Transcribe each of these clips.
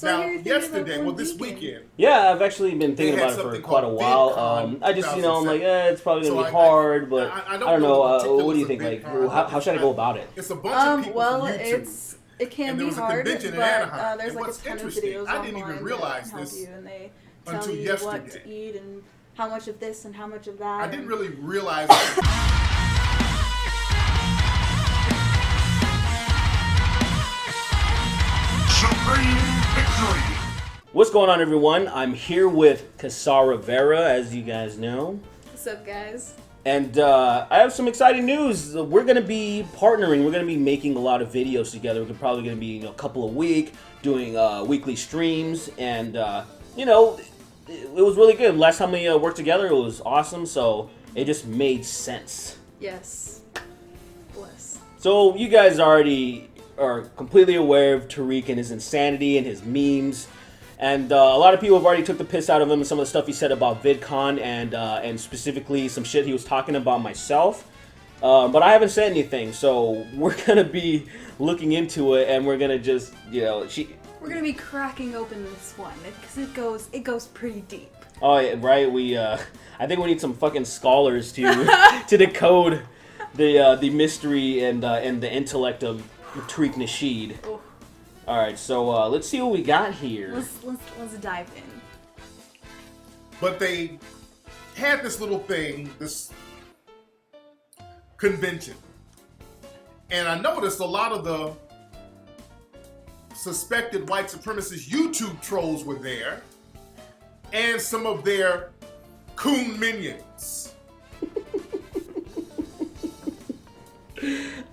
So now, yesterday, well, this weekend. Yeah, I've actually been thinking about it for quite a while. I just, I'm like, it's probably going to be hard, but I don't know. What do you think? Like, how should I go about it? It's a bunch of people well, from YouTube. it can be hard, but there's like a ton of videos I didn't even realize that help this you, and they tell until you yesterday. what to eat and how much of this and how much of that. I didn't really realize. What's going on, everyone? I'm here with Kisara Vera, as you guys know. What's up, guys? And I have some exciting news. We're going to be partnering. We're going to be making a lot of videos together. We're probably going to be a couple a week, doing weekly streams. And, it was really good. Last time we worked together, it was awesome. So it just made sense. Yes. Bless. So you guys already are completely aware of Tariq and his insanity and his memes. And a lot of people have already took the piss out of him and some of the stuff he said about VidCon and specifically some shit he was talking about myself. But I haven't said anything, so we're going to be looking into it and we're going to just, we're going to be cracking open this one because it goes pretty deep. Oh, yeah, right? I think we need some fucking scholars to decode the mystery and the intellect of Tariq Nasheed. Oh. All right, so let's see what we got here. Let's dive in. But they had this little thing, this convention, and I noticed a lot of the suspected white supremacist YouTube trolls were there, and some of their coon minions.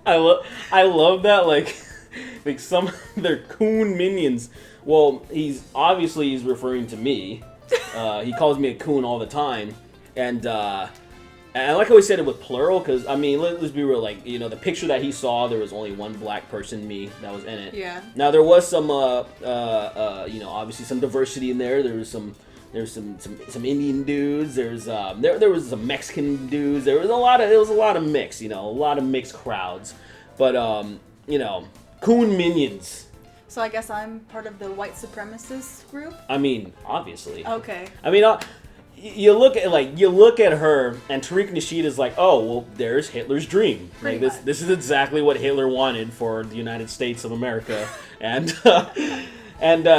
I love that, like some of their coon minions. Well, he's referring to me. He calls me a coon all the time, and I like how he said it with plural, because I mean, let's be real. Like, the picture that he saw, there was only one black person, me, that was in it. Yeah. Now there was some, obviously some diversity in there. There's some Indian dudes. There was some Mexican dudes. There was a lot of mix. A lot of mixed crowds, but coon minions. So I guess I'm part of the white supremacist group? I mean, obviously. Okay. I mean, you look at her, and Tariq Nasheed is like, oh, well, there's Hitler's dream. Pretty like much. This is exactly what Hitler wanted for the United States of America, and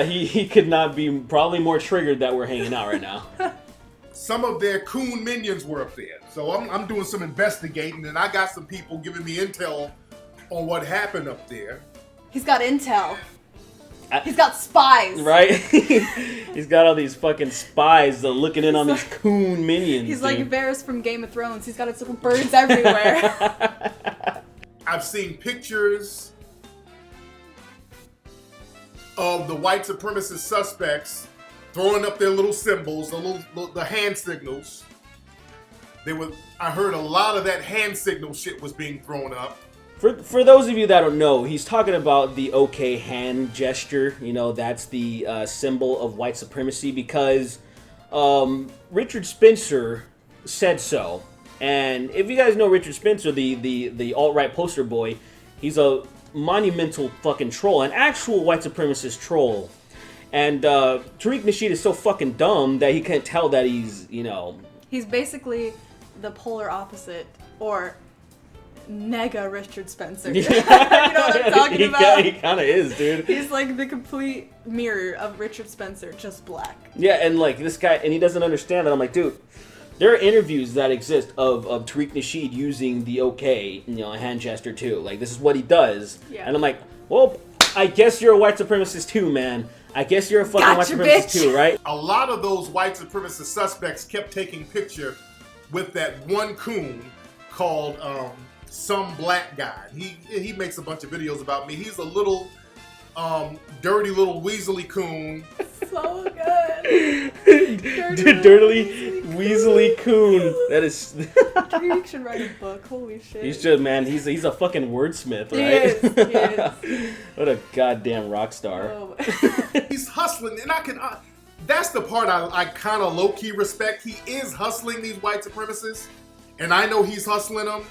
he could not be probably more triggered that we're hanging out right now. Some of their coon minions were up there, so I'm doing some investigating, and I got some people giving me intel on what happened up there. He's got intel. He's got spies. Right? He's got all these fucking spies looking in on these coon minions. He's like Varys from Game of Thrones. He's got its little birds everywhere. I've seen pictures of the white supremacist suspects throwing up their little symbols, the hand signals. I heard a lot of that hand signal shit was being thrown up. For those of you that don't know, he's talking about the OK hand gesture. That's the symbol of white supremacy because Richard Spencer said so. And if you guys know Richard Spencer, the alt-right poster boy, he's a monumental fucking troll, an actual white supremacist troll. And Tariq Nasheed is so fucking dumb that he can't tell that he's. He's basically the polar opposite, or nega Richard Spencer. You know what I'm talking about? He kind of is, dude. He's like the complete mirror of Richard Spencer, just black. Yeah, and like this guy, and he doesn't understand it. I'm like, dude, there are interviews that exist of Tariq Nasheed using the OK, hand gesture too. Like, this is what he does. Yeah. And I'm like, well, I guess you're a white supremacist too, man. I guess you're a fucking white supremacist too, right? A lot of those white supremacist suspects kept taking picture with that one coon called Some Black Guy. He makes a bunch of videos about me. He's a little dirty little weaselly coon. So good. Dirty weaselly coon. That is. Tariq should write a book. Holy shit. He's just, man. He's a fucking wordsmith, right? He is. What a goddamn rock star. Oh. He's hustling, and that's the part I kind of low key respect. He is hustling these white supremacists, and I know he's hustling them,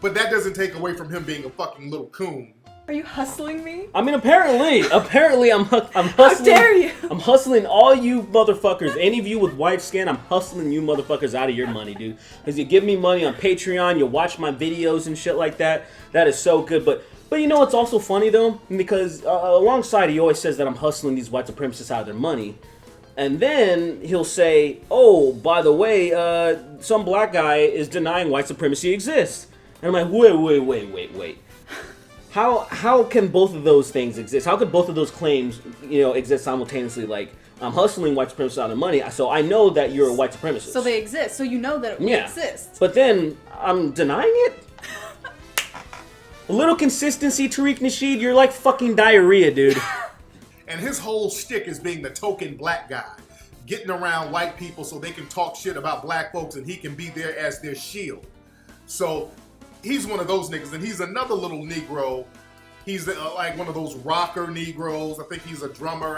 but that doesn't take away from him being a fucking little coon. Are you hustling me? I mean, apparently, I'm hustling. How dare you? I'm hustling all you motherfuckers. Any of you with white skin, I'm hustling you motherfuckers out of your money, dude. Because you give me money on Patreon, you watch my videos and shit like that. That is so good. But you know what's also funny though? Because alongside, he always says that I'm hustling these white supremacists out of their money. And then he'll say, oh, by the way, some black guy is denying white supremacy exists. And I'm like, wait. How can both of those things exist? How could both of those claims, exist simultaneously? Like, I'm hustling white supremacists out of money, so I know that you're a white supremacist. So they exist. So you know that it exists. But then I'm denying it? A little consistency, Tariq Nasheed. You're like fucking diarrhea, dude. And his whole shtick is being the token black guy, getting around white people so they can talk shit about black folks and he can be there as their shield. So he's one of those niggas, and he's another little Negro. He's like one of those rocker Negroes. I think he's a drummer.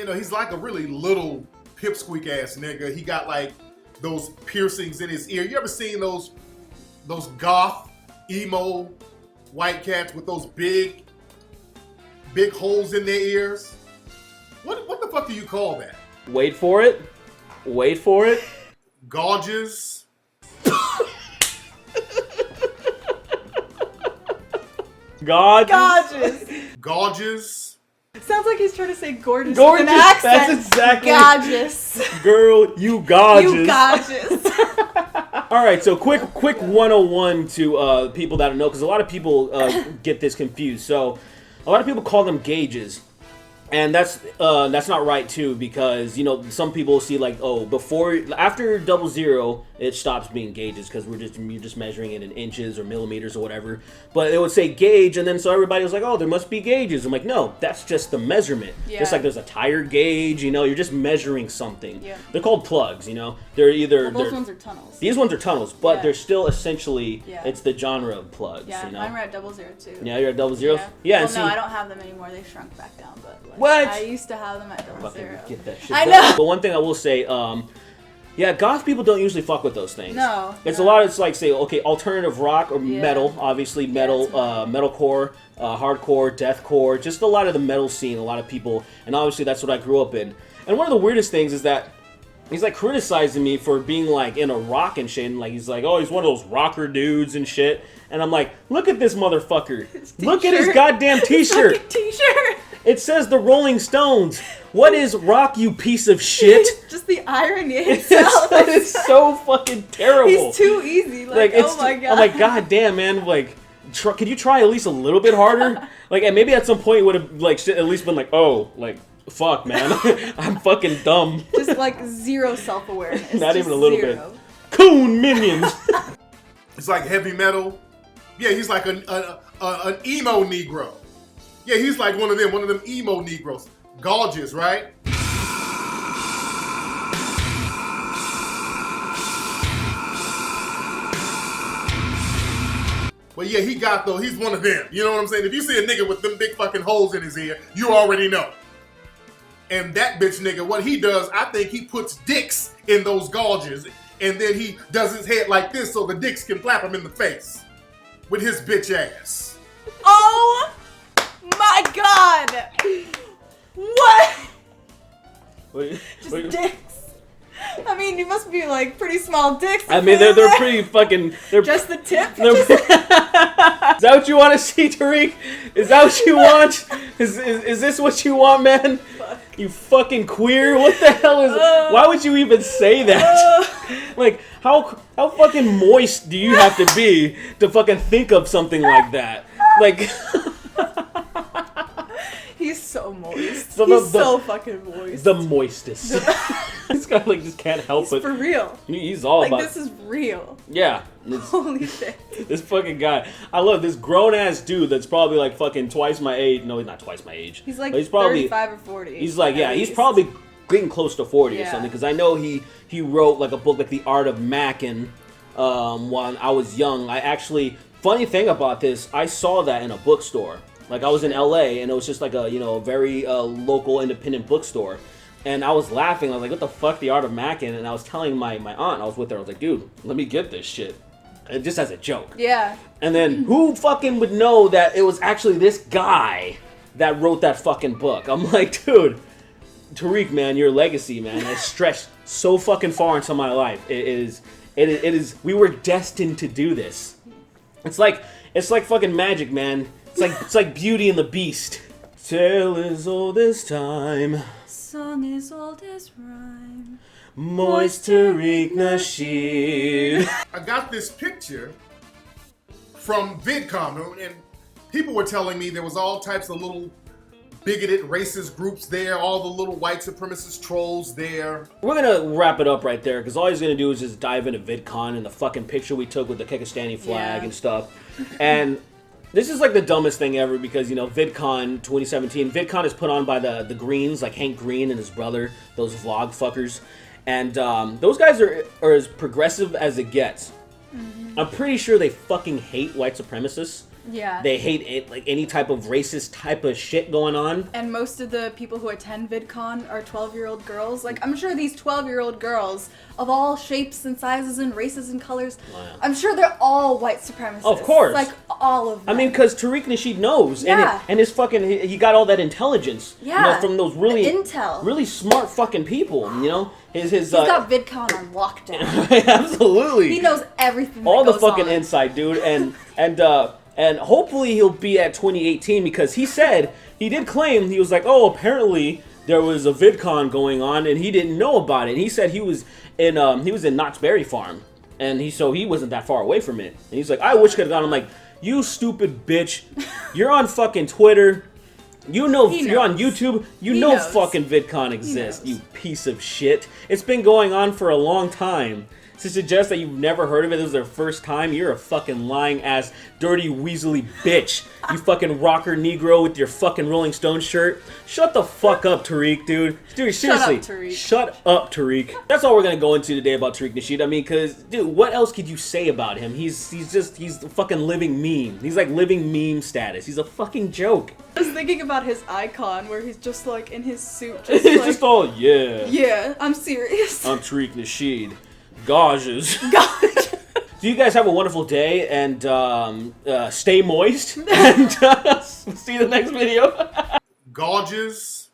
And he's like a really little pipsqueak ass nigga. He got like those piercings in his ear. You ever seen those goth, emo white cats with those big holes in their ears? What the fuck do you call that? Wait for it. Gauges. Gauges. Sounds like he's trying to say gorgeous. Gorgeous. With an accent. That's exactly. Gorgeous. Girl, you gorgeous. You gorgeous. All right, so quick 101 to people that don't know, because a lot of people get this confused. So a lot of people call them gauges. And that's not right too, because some people see like, oh, after 00 it stops being gauges because you're just measuring it in inches or millimeters or whatever. But it would say gauge, and then so everybody was like, oh, there must be gauges. I'm like, no, that's just the measurement. Yeah. Just like there's a tire gauge, you're just measuring something. Yeah. They're called plugs, They're either those ones are tunnels. These ones are tunnels, but Yeah. they're still essentially Yeah. it's the genre of plugs. Yeah, mine were at 00 too. Yeah, you're at 00. Yeah. Yeah. Well, and no, see, I don't have them anymore. They shrunk back down, but What? I used to have them at 00. Fucking get that shit I done. know. But one thing I will say, goth people don't usually fuck with those things. No. It's a lot of, it's like, say, okay, alternative rock or Yeah. metal, obviously metal, metalcore, hardcore, deathcore, just a lot of the metal scene, a lot of people, and obviously that's what I grew up in. And one of the weirdest things is that he's like criticizing me for being like in a rock and shit, and like he's like, oh, he's one of those rocker dudes and shit. And I'm like, look at this motherfucker. Look at his goddamn t-shirt. T-shirt. It says the Rolling Stones. What is rock, you piece of shit? Just the irony itself. It's so fucking terrible. He's too easy. Like it's oh my god. I'm like, god damn, man. Like, could you try at least a little bit harder? Like, and maybe at some point it would have like at least been like, oh, like, fuck, man. I'm fucking dumb. Just like zero self-awareness. Not even a little bit. zero. Coon minions. It's like heavy metal. Yeah, he's like an emo Negro. Yeah, he's like one of them emo Negroes. Gauges, right? But yeah, he's one of them. You know what I'm saying? If you see a nigga with them big fucking holes in his ear, you already know. And that bitch nigga, what he does, I think he puts dicks in those gauges, and then he does his head like this so the dicks can flap him in the face with his bitch ass. Oh my god! What? Just dicks. I mean, you must be like pretty small dicks. I mean, they're pretty fucking. They're just the tip. Is that what you want to see, Tariq? Is that what you want? Is this what you want, man? Fuck. You fucking queer? What the hell is? Why would you even say that? Like, how fucking moist do you have to be to fucking think of something like that? Like. He's so moist. So He's so fucking moist. The moistest. This guy like just can't help it. For real. He's all like, about. This is real. Yeah. Holy shit. This fucking guy. I love this grown ass dude that's probably like fucking twice my age. No, he's not twice my age. He's like he's probably 35 or 40. He's like, yeah, he's probably getting close to 40 or something. Because I know he wrote like a book like The Art of Mackin. When I was young, I actually Funny thing about this, I saw that in a bookstore. Like, I was in LA, and it was just like a, a very local independent bookstore. And I was laughing. I was like, what the fuck, the Art of Mackin? And I was telling my aunt, I was with her, I was like, dude, let me get this shit. And just as a joke. Yeah. And then who fucking would know that it was actually this guy that wrote that fucking book? I'm like, dude, Tariq, man, your legacy, man, has stretched so fucking far into my life. It is, we were destined to do this. It's like fucking magic, man. It's like Beauty and the Beast. Tale as old as time. Song as old as rhyme. Moist Tariq Nasheed. I got this picture from VidCon, and people were telling me there was all types of little bigoted racist groups there, all the little white supremacist trolls there. We're gonna wrap it up right there, because all he's gonna do is just dive into VidCon and the fucking picture we took with the Kekistani flag and stuff. And this is like the dumbest thing ever, because, VidCon 2017, VidCon is put on by the Greens, like Hank Green and his brother, those vlog fuckers. And those guys are as progressive as it gets. I'm pretty sure they fucking hate white supremacists. Yeah. They hate it, like any type of racist type of shit going on. And most of the people who attend VidCon are 12-year-old girls. Like, I'm sure these 12-year-old girls of all shapes and sizes and races and colors, I'm sure they're all white supremacists. Of course. Like, all of them. I mean, because Tariq Nasheed knows. And his fucking, he got all that intelligence. Yeah. From those really, the intel. really smart fucking people, He's got VidCon on lockdown. Absolutely. He knows everything all that the goes fucking on. insight, dude. And hopefully he'll be at 2018, because he said, he did claim, he was like, oh, apparently there was a VidCon going on and he didn't know about it. And he said he was in Knott's Berry Farm, and he wasn't that far away from it. And he's like, I wish I could have gone. I'm like, you stupid bitch, you're on fucking Twitter, you're on YouTube, he knows fucking VidCon exists, you piece of shit. It's been going on for a long time. To suggest that you've never heard of it, this is their first time, you're a fucking lying ass, dirty, weaselly bitch. You fucking rocker Negro with your fucking Rolling Stone shirt. Shut the fuck up, Tariq, dude. Dude, seriously. Shut up, Tariq. That's all we're gonna go into today about Tariq Nasheed. I mean, cause, dude, what else could you say about him? He's the fucking living meme. He's like living meme status. He's a fucking joke. I was thinking about his icon, where he's just like in his suit, It's just all, yeah. Yeah, I'm serious. I'm Tariq Nasheed. Gauges. Do you guys have a wonderful day, and stay moist, and see you in the next video. Gauges.